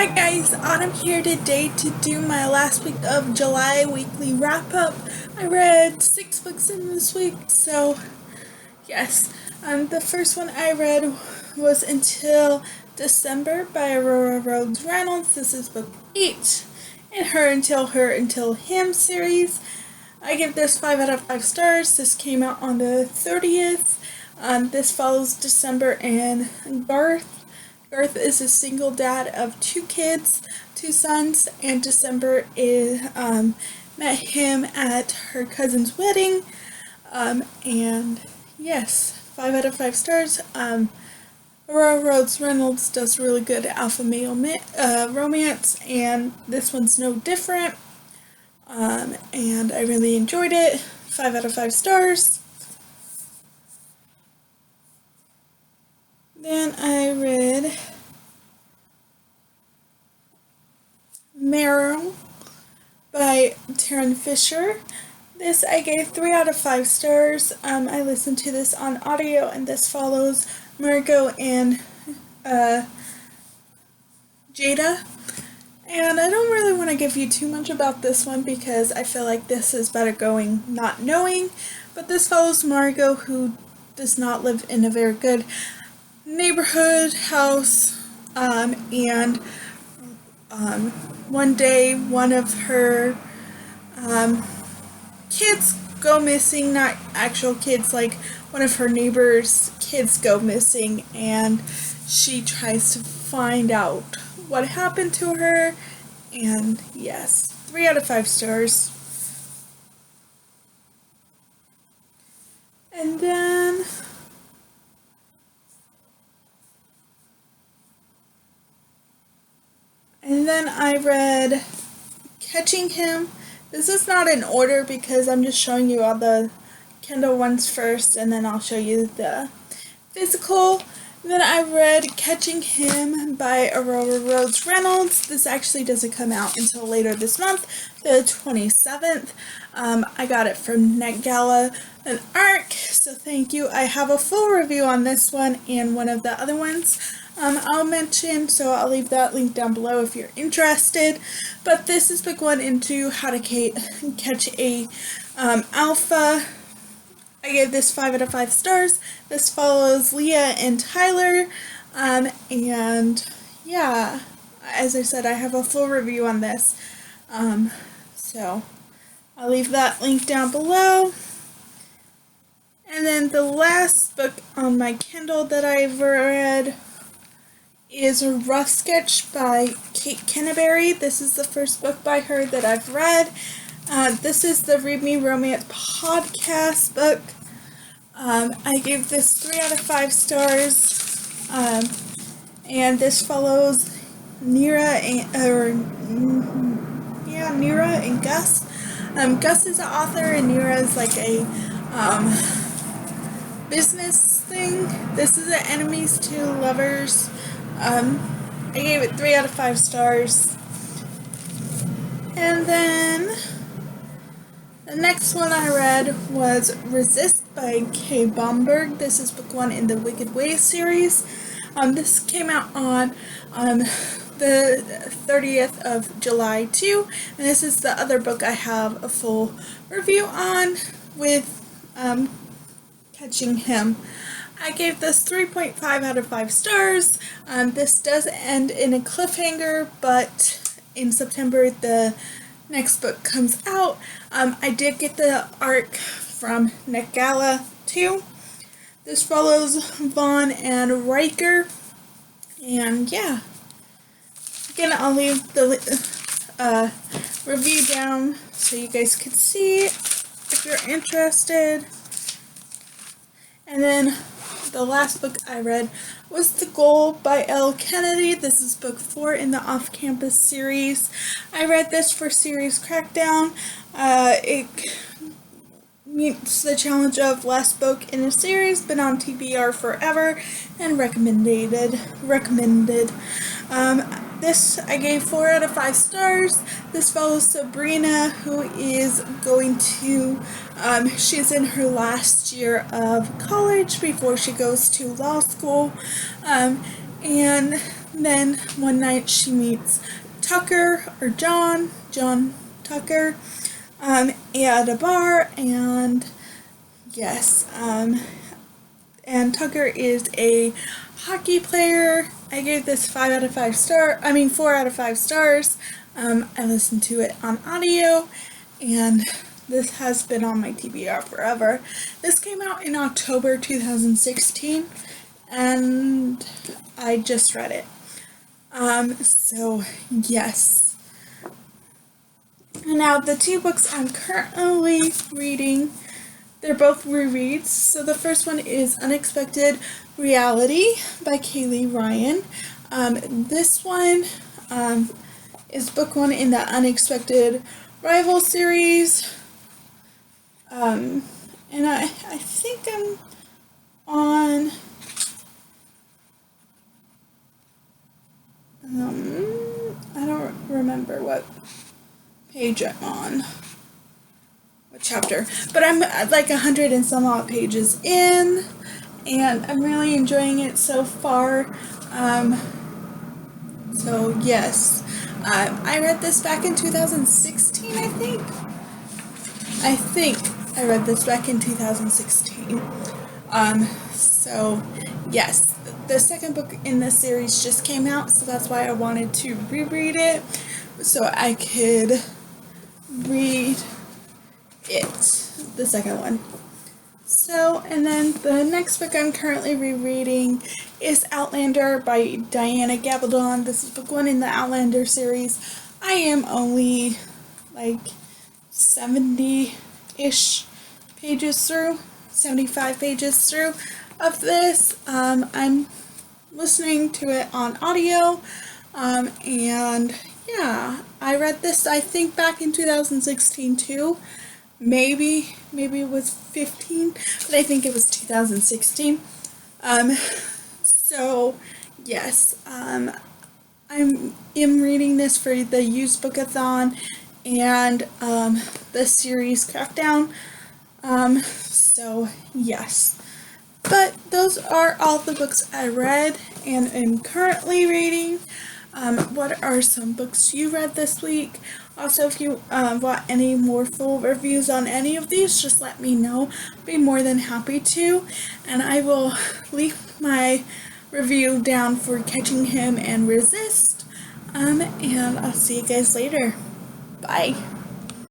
Hi guys, Autumn here today to do my last week of July weekly wrap up. I read 6 books in this week, so yes. The first one I read was Until December by Aurora Rhodes Reynolds. This is book 8 in Her Until Him series. I give this 5 out of 5 stars. This came out on the 30th. This follows December and Garth. Garth is a single dad of 2 kids, 2 sons, and December met him at her cousin's wedding. And yes, 5 out of 5 stars. Aurora Rhodes Reynolds does really good alpha male romance, and this one's no different. And I really enjoyed it. 5 out of 5 stars. Then I read Merrill by Taryn Fisher. This I gave 3 out of 5 stars. I listened to this on audio, and this follows Margot and Jada. And I don't really want to give you too much about this one because I feel like this is better going not knowing. But this follows Margot, who does not live in a very good neighborhood house, and one day one of her kids go missing, not actual kids, like one of her neighbor's kids go missing, and she tries to find out what happened to her. And yes, 3 out of 5 stars. And then I read Catching Him. This is not in order because I'm just showing you all the Kindle ones first, and then I'll show you the physical. Then I read Catching Him by Aurora Rhodes Reynolds. This actually doesn't come out until later this month, the 27th. I got it from NetGala and ARC, so thank you. I have a full review on this one and one of the other ones I'll mention, so I'll leave that link down below if you're interested. But this is book 1 into How to Catch a Alpha. I gave this 5 out of 5 stars. This follows Leah and Tyler, and yeah, as I said, I have a full review on this, so I'll leave that link down below. And then the last book on my Kindle that I've read is A Rough Sketch by Kate Canterbury. This is the first book by her that I've read. This is the Read Me Romance podcast book. I gave this 3 out of 5 stars, and this follows Nira and Gus. Gus is an author, and Nira is like a business thing. This is an enemies to lovers. I gave it 3 out of 5 stars. And then the next one I read was Resist by Kay Bomberg. This is book 1 in the Wicked Ways series. This came out on the 30th of July too, and this is the other book I have a full review on with Catching Him. I gave this 3.5 out of 5 stars. This does end in a cliffhanger, but in September the next book comes out. I did get the ARC from NetGala too. This follows Vaughn and Riker, and yeah. Again, I'll leave the review down so you guys can see it if you're interested. And then the last book I read was The Goal by Elle Kennedy. This is book 4 in the Off-Campus series. I read this for Series Crackdown. It meets the challenge of last book in a series, been on TBR forever, and recommended. This I gave 4 out of 5 stars. This follows Sabrina, who is going to, she's in her last year of college before she goes to law school, and then one night she meets Tucker, or John Tucker, at a bar, and yes, and Tucker is a hockey player. I gave this 4 out of 5 stars. I listened to it on audio, and this has been on my TBR forever. This came out in October 2016, and I just read it. So yes. And now the 2 books I'm currently reading, they're both rereads. So the first one is Unexpected Reality by Kaylee Ryan. This one is book 1 in the Unexpected Rival series. And I think I'm on I don't remember what page I'm on, what chapter, but I'm like 100 and some odd pages in, and I'm really enjoying it so far. So yes, I read this back in 2016, I think I read this back in 2016. So yes, the second book in this series just came out, so that's why I wanted to reread it, so I could read it, the second one. So, and then the next book I'm currently rereading is Outlander by Diana Gabaldon. This is book 1 in the Outlander series. I am only like 70-ish pages through, 75 pages through of this. I'm listening to it on audio, and yeah, I read this, I think, back in 2016 too. Maybe it was 15, but I think it was 2016. So yes, I am reading this for the used bookathon and the series Crackdown. So yes. But those are all the books I read and am currently reading. What are some books you read this week? Also, if you want any more full reviews on any of these, just let me know. I'll be more than happy to. And I will leave my review down for Catching Him and Resist. And I'll see you guys later. Bye.